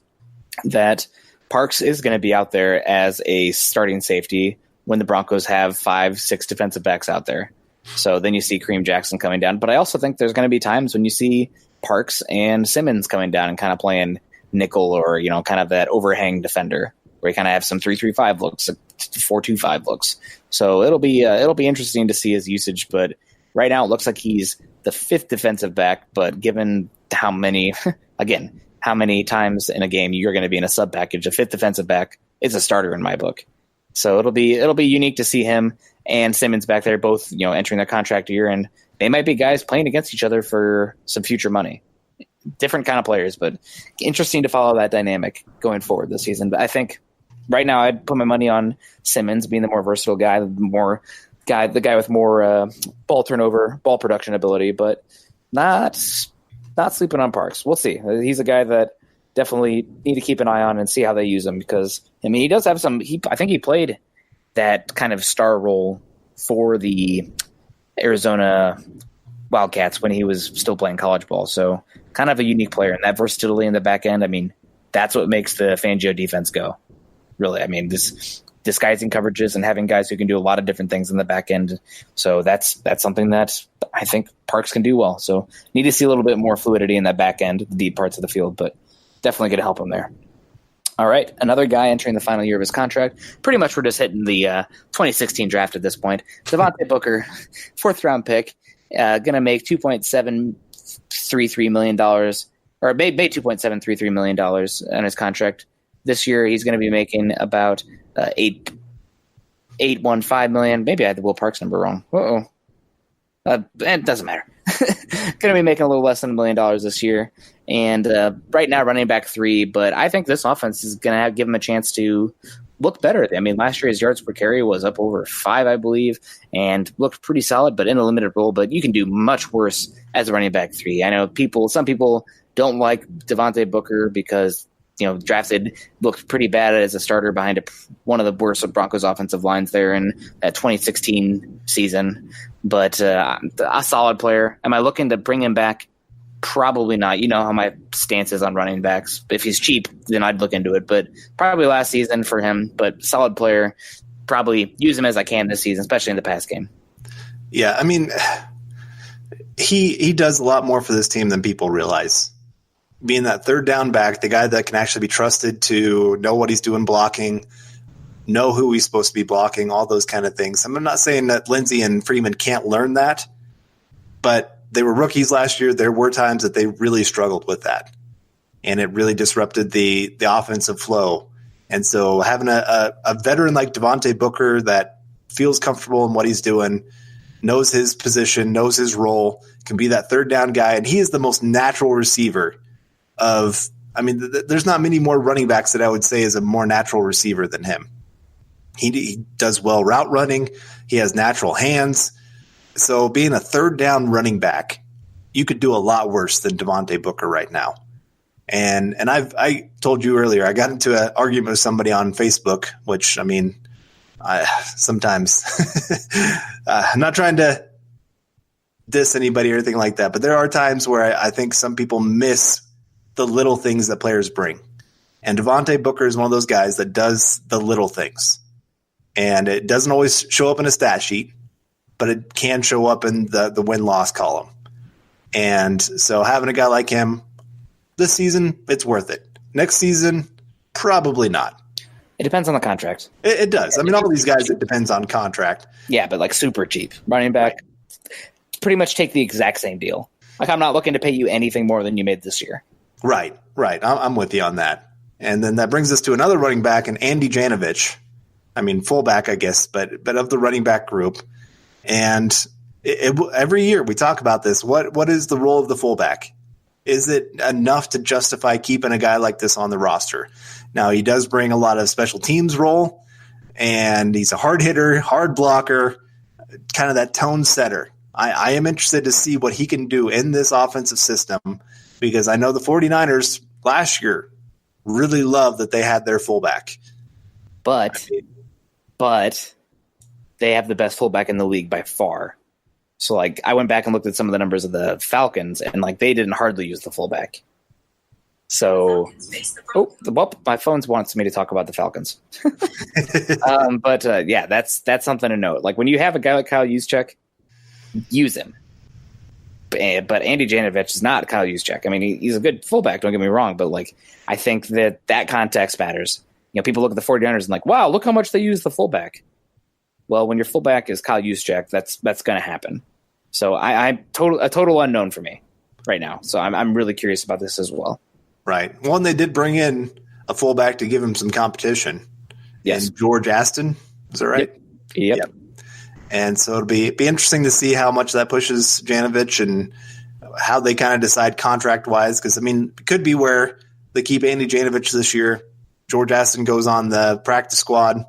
S3: that Parks is going to be out there as a starting safety when the Broncos have 5-6 defensive backs out there. So then you see Kareem Jackson coming down. But I also think there's going to be times when you see Parks and Simmons coming down and kind of playing nickel or, kind of that overhang defender where you kind of have some 3-3-5 looks, 4-2-5 looks. So it'll be interesting to see his usage. But right now it looks like he's the 5th defensive back. But given how many times in a game you're going to be in a sub package, a 5th defensive back is a starter in my book. So it'll be unique to see him and Simmons back there, both entering their contract year, and they might be guys playing against each other for some future money. Different kind of players, but interesting to follow that dynamic going forward this season. But I think right now I'd put my money on Simmons being the more versatile guy, the guy with more ball turnover, ball production ability, but not sleeping on Parks. We'll see. He's a guy that definitely need to keep an eye on and see how they use him because, he does have some – I think he played that kind of star role for the Arizona Wildcats when he was still playing college ball. So kind of a unique player, and that versatility in the back end, that's what makes the Fangio defense go, really. This disguising coverages and having guys who can do a lot of different things in the back end. So that's something that I think Parks can do well. So need to see a little bit more fluidity in that back end, the deep parts of the field, but definitely going to help him there. All right, another guy entering the final year of his contract. Pretty much we're just hitting the 2016 draft at this point. Devontae Booker, 4th-round pick, going to make $2.733 million, or made $2.733 million on his contract. This year, he's going to be making about $8.15 million. Maybe I had the Will Parks number wrong. It doesn't matter. Going to be making a little less than $1 million this year. And right now, running back 3. But I think this offense is going to give him a chance to look better. I mean, last year his yards per carry was up over 5, I believe, and looked pretty solid, but in a limited role. But you can do much worse as a running back 3. I know some people don't like Devontae Booker because, drafted, looked pretty bad as a starter behind one of the worst Broncos offensive lines there in that 2016 season. But a solid player. Am I looking to bring him back? Probably not. You know how my stance is on running backs. If he's cheap, then I'd look into it. But probably last season for him. But solid player. Probably use him as I can this season, especially in the pass game.
S2: Yeah, I mean, he does a lot more for this team than people realize. Being that third down back, the guy that can actually be trusted to know what he's doing blocking, know who he's supposed to be blocking, all those kind of things. I'm not saying that Lindsey and Freeman can't learn that, but they were rookies last year. There were times that they really struggled with that, and it really disrupted the offensive flow. And so having a veteran like Devontae Booker that feels comfortable in what he's doing, knows his position, knows his role, can be that third down guy, and he is the most natural receiver there's not many more running backs that I would say is a more natural receiver than him. He does well route running. He has natural hands. So being a third down running back, you could do a lot worse than Devontae Booker right now. And I told you earlier, I got into an argument with somebody on Facebook, which, I sometimes I'm not trying to diss anybody or anything like that, but there are times where I think some people miss the little things that players bring. And Devontae Booker is one of those guys that does the little things. And it doesn't always show up in a stat sheet, but it can show up in the win-loss column. And so having a guy like him this season, it's worth it. Next season, probably not.
S3: It depends on the contract.
S2: It does. All these guys, it depends on contract.
S3: Yeah, but like super cheap. Running back, pretty much take the exact same deal. Like I'm not looking to pay you anything more than you made this year.
S2: Right. I'm with you on that. And then that brings us to another running back, and Andy Janovich. Fullback, I guess, but of the running back group. And every year we talk about this. What is the role of the fullback? Is it enough to justify keeping a guy like this on the roster? Now, he does bring a lot of special teams role, and he's a hard hitter, hard blocker, kind of that tone setter. I am interested to see what he can do in this offensive system, because I know the 49ers last year really loved that they had their fullback.
S3: But they have the best fullback in the league by far. So, I went back and looked at some of the numbers of the Falcons, and, they didn't hardly use the fullback. So, my phone wants me to talk about the Falcons. Yeah, that's something to note. When you have a guy like Kyle Juszczyk, use him. But Andy Janovich is not Kyle Juszczyk. He's a good fullback, don't get me wrong, but, I think that context matters. People look at the 49ers and wow, look how much they use the fullback. Well, when your fullback is Kyle Juszczyk, that's going to happen. So I'm a total unknown for me right now. So I'm really curious about this as well.
S2: Right. Well, and they did bring in a fullback to give him some competition. Yes. And George Aston. Is that right?
S3: Yep.
S2: And so it'll be interesting to see how much that pushes Janovich and how they kind of decide contract-wise. Because, it could be where they keep Andy Janovich this year. George Aston goes on the practice squad,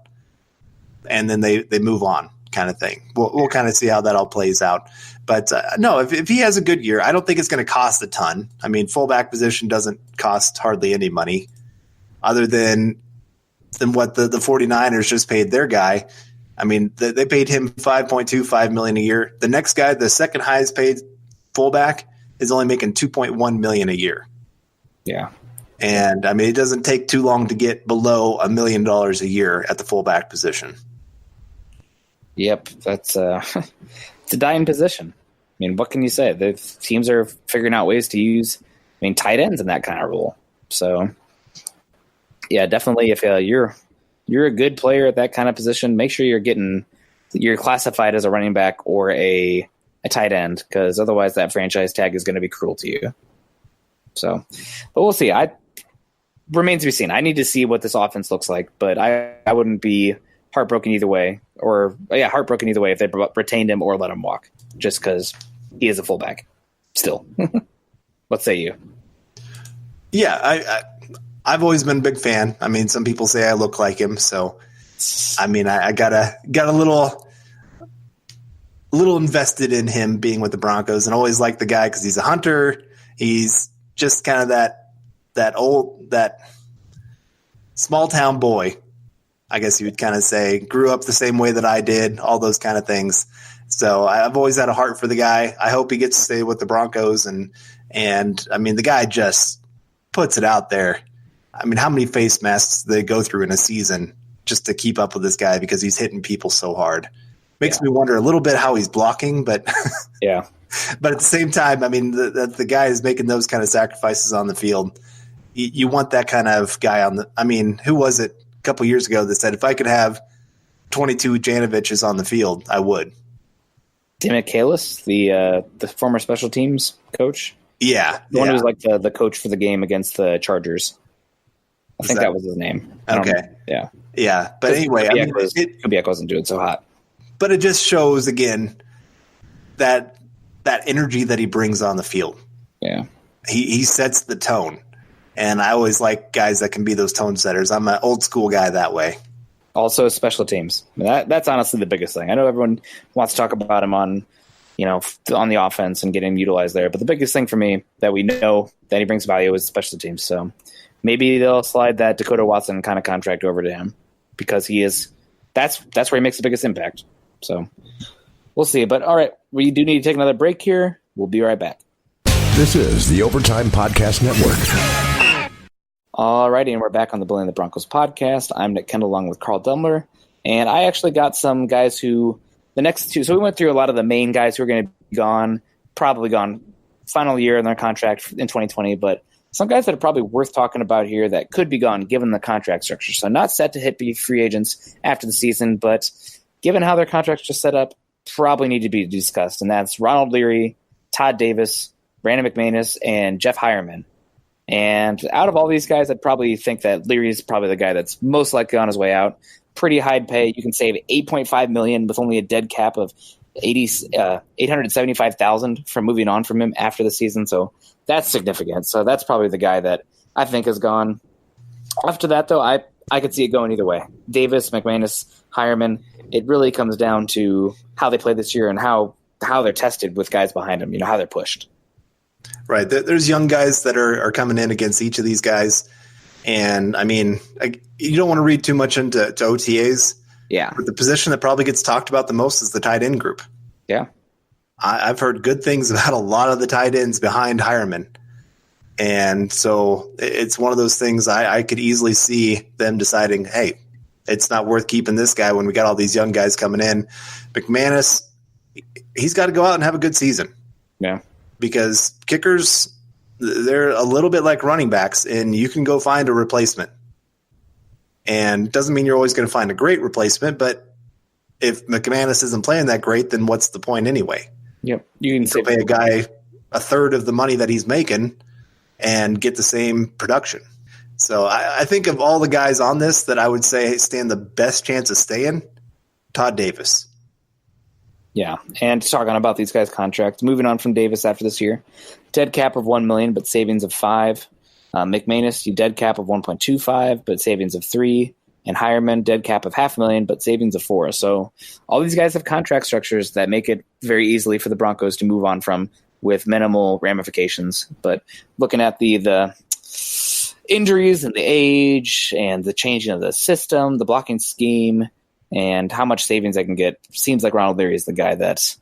S2: and then they move on, kind of thing. We'll kind of see how that all plays out. But no, if he has a good year, I don't think it's going to cost a ton. Fullback position doesn't cost hardly any money, other than what the 49ers just paid their guy. They paid him $5.25 million a year. The next guy, the second highest paid fullback, is only making $2.1 million a year.
S3: Yeah.
S2: And it doesn't take too long to get below $1 million a year at the fullback position.
S3: Yep, that's it's a dying position. What can you say? The teams are figuring out ways to use tight ends in that kind of role. So yeah, definitely if you're a good player at that kind of position, make sure you're classified as a running back or a tight end, because otherwise that franchise tag is going to be cruel to you. So, but we'll see. remains to be seen. I need to see what this offense looks like, but I wouldn't be heartbroken either way, heartbroken either way if they retained him or let him walk, just because he is a fullback still. What say you?
S2: Yeah, I've always been a big fan. I mean, some people say I look like him, so I mean, I got a little invested in him being with the Broncos, and always liked the guy because he's a hunter. He's just kind of that small town boy, I guess you would kind of say. Grew up the same way that I did, all those kind of things. So I've always had a heart for the guy. I hope he gets to stay with the Broncos, and I mean, the guy just puts it out there. I mean, how many face masks do they go through in a season just to keep up with this guy because he's hitting people so hard? Makes me wonder a little bit how he's blocking, but
S3: yeah.
S2: But at the same time, I mean, the guy is making those kind of sacrifices on the field. You want that kind of guy on the. I mean, who was it a couple years ago that said, if I could have 22 Janoviches on the field, I would?
S3: Dimmick Kalis, the former special teams coach.
S2: Yeah,
S3: the one who was like the coach for the game against the Chargers. I think that was his name.
S2: Okay. Yeah. But anyway,
S3: Kubiak wasn't doing so hot.
S2: But it just shows again that energy that he brings on the field.
S3: Yeah.
S2: He sets the tone. And I always like guys that can be those tone setters. I'm an old school guy that way.
S3: Also special teams. That's honestly the biggest thing. I know everyone wants to talk about him on the offense and get him utilized there. But the biggest thing for me that we know that he brings value is special teams. So maybe they'll slide that Dakota Watson kind of contract over to him because that's where he makes the biggest impact. So we'll see. But all right, we do need to take another break here. We'll be right back.
S4: This is the Overtime Podcast Network.
S3: All righty, and we're back on the Building the Broncos podcast. I'm Nick Kendell along with Carl Dumler. And I actually got some guys who the next two. So we went through a lot of the main guys who are going to be probably gone, final year in their contract in 2020. But some guys that are probably worth talking about here that could be gone given the contract structure. So not set to be free agents after the season, but given how their contracts are set up, probably need to be discussed. And that's Ronald Leary, Todd Davis, Brandon McManus, and Jeff Hireman. And out of all these guys, I'd probably think that Leary is probably the guy that's most likely on his way out. Pretty high pay. You can save $8.5 million with only a dead cap of $875,000 from moving on from him after the season. So that's significant. So that's probably the guy that I think is gone. After that, though, I could see it going either way. Davis, McManus, Hireman. It really comes down to how they play this year and how they're tested with guys behind them. How they're pushed.
S2: Right. There's young guys that are coming in against each of these guys. And, I mean, you don't want to read too much into OTAs.
S3: Yeah.
S2: But the position that probably gets talked about the most is the tight end group.
S3: Yeah.
S2: I've heard good things about a lot of the tight ends behind Hireman. And so it's one of those things I could easily see them deciding, hey, it's not worth keeping this guy when we got all these young guys coming in. McManus, he's got to go out and have a good season.
S3: Yeah.
S2: Because kickers, they're a little bit like running backs, and you can go find a replacement. And doesn't mean you're always going to find a great replacement, but if McManus isn't playing that great, then what's the point anyway?
S3: Yep. You can
S2: pay a guy a third of the money that he's making and get the same production. So I think of all the guys on this that I would say stand the best chance of staying, Todd Davis.
S3: Yeah, and talking about these guys' contracts, moving on from Davis after this year, dead cap of $1 million, but savings of $5 million. McManus, you dead cap of 1.25, but savings of $3 million. And Hireman, dead cap of $500,000, but savings of $4 million. So all these guys have contract structures that make it very easily for the Broncos to move on from with minimal ramifications. But looking at the injuries and the age and the changing of the system, the blocking scheme, and how much savings I can get, seems like Ronald Leary is the guy that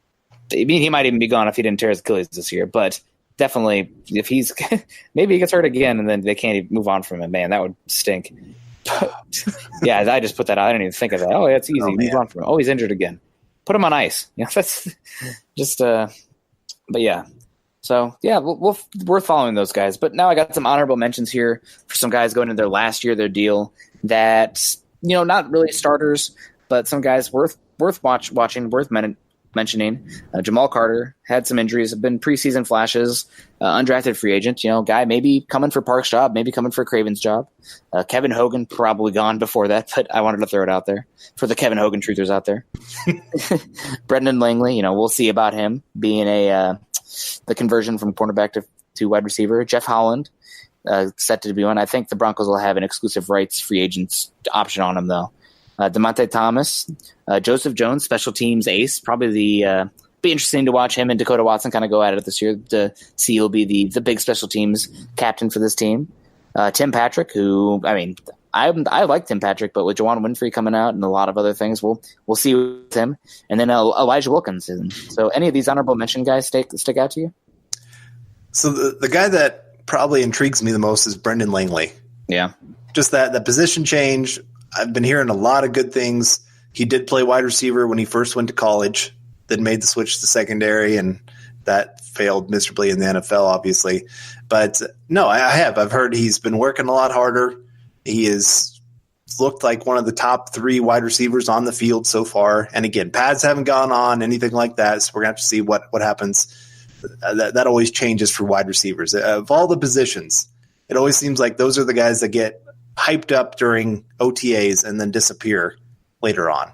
S3: – I mean, he might even be gone if he didn't tear his Achilles this year. But definitely, if he's – maybe he gets hurt again and then they can't even move on from him. Man, that would stink. But, yeah, I just put that out. I didn't even think of that. Oh, that's easy. Move on from him. Oh, he's injured again. Put him on ice. That's just but yeah. So, yeah, we're following those guys. But now I got some honorable mentions here for some guys going into their last year of their deal that – not really starters, but some guys worth watching, worth mentioning. Jamal Carter had some injuries, have been preseason flashes, undrafted free agent, guy maybe coming for Park's job, maybe coming for Craven's job. Kevin Hogan probably gone before that, but I wanted to throw it out there for the Kevin Hogan truthers out there. Brendan Langley, we'll see about him being the conversion from cornerback to wide receiver. Jeff Holland, set to be one. I think the Broncos will have an exclusive rights free agents option on him, though. DeMonte Thomas, Joseph Jones, special teams ace, probably be interesting to watch him and Dakota Watson kind of go at it this year to see who'll be the big special teams captain for this team. Tim Patrick, who, I like Tim Patrick, but with Juwan Winfrey coming out and a lot of other things, we'll see with him. And then Elijah Wilkinson. So any of these honorable mention guys stick out to you?
S2: So the guy that probably intrigues me the most is Brendan Langley.
S3: Yeah.
S2: Just that position change. I've been hearing a lot of good things. He did play wide receiver when he first went to college, then made the switch to secondary, and that failed miserably in the NFL, obviously. But no, I've heard he's been working a lot harder. He has looked like one of the top 3 wide receivers on the field so far. And again, pads haven't gone on, anything like that, so we're going to have to see what happens. That always changes for wide receivers. Of all the positions, it always seems like those are the guys that get hyped up during OTAs and then disappear later on.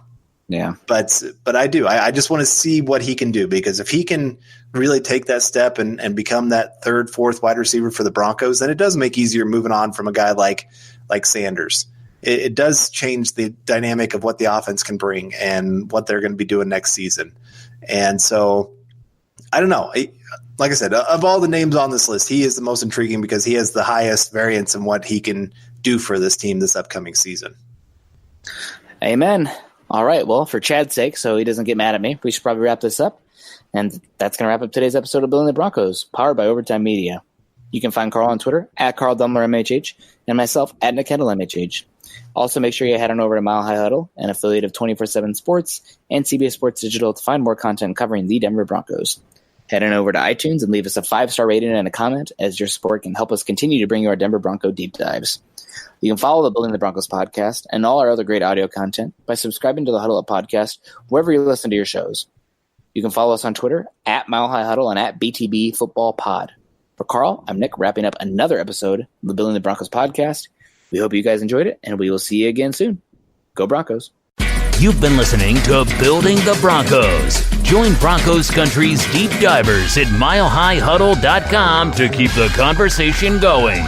S3: Yeah.
S2: But I just want to see what he can do, because if he can really take that step and become that 3rd, 4th wide receiver for the Broncos, then it does make easier moving on from a guy like Sanders. It does change the dynamic of what the offense can bring and what they're going to be doing next season. And so I don't know. Like I said, of all the names on this list, he is the most intriguing because he has the highest variance in what he can do for this team this upcoming season.
S3: Amen. All right. Well, for Chad's sake, so he doesn't get mad at me, we should probably wrap this up. And that's going to wrap up today's episode of Building the Broncos, powered by Overtime Media. You can find Carl on Twitter at Carl Dumler MHH and myself at Nick Kendell MHH. Also, make sure you head on over to Mile High Huddle, an affiliate of 24/7 Sports and CBS Sports Digital, to find more content covering the Denver Broncos. Head on over to iTunes and leave us a 5-star rating and a comment, as your support can help us continue to bring you our Denver Bronco deep dives. You can follow the Building the Broncos podcast and all our other great audio content by subscribing to the Huddle Up podcast wherever you listen to your shows. You can follow us on Twitter at Mile High Huddle and at BTB Football Pod. For Carl, I'm Nick, wrapping up another episode of the Building the Broncos podcast. We hope you guys enjoyed it, and we will see you again soon. Go Broncos.
S1: You've been listening to Building the Broncos. Join Broncos Country's deep divers at milehighhuddle.com to keep the conversation going.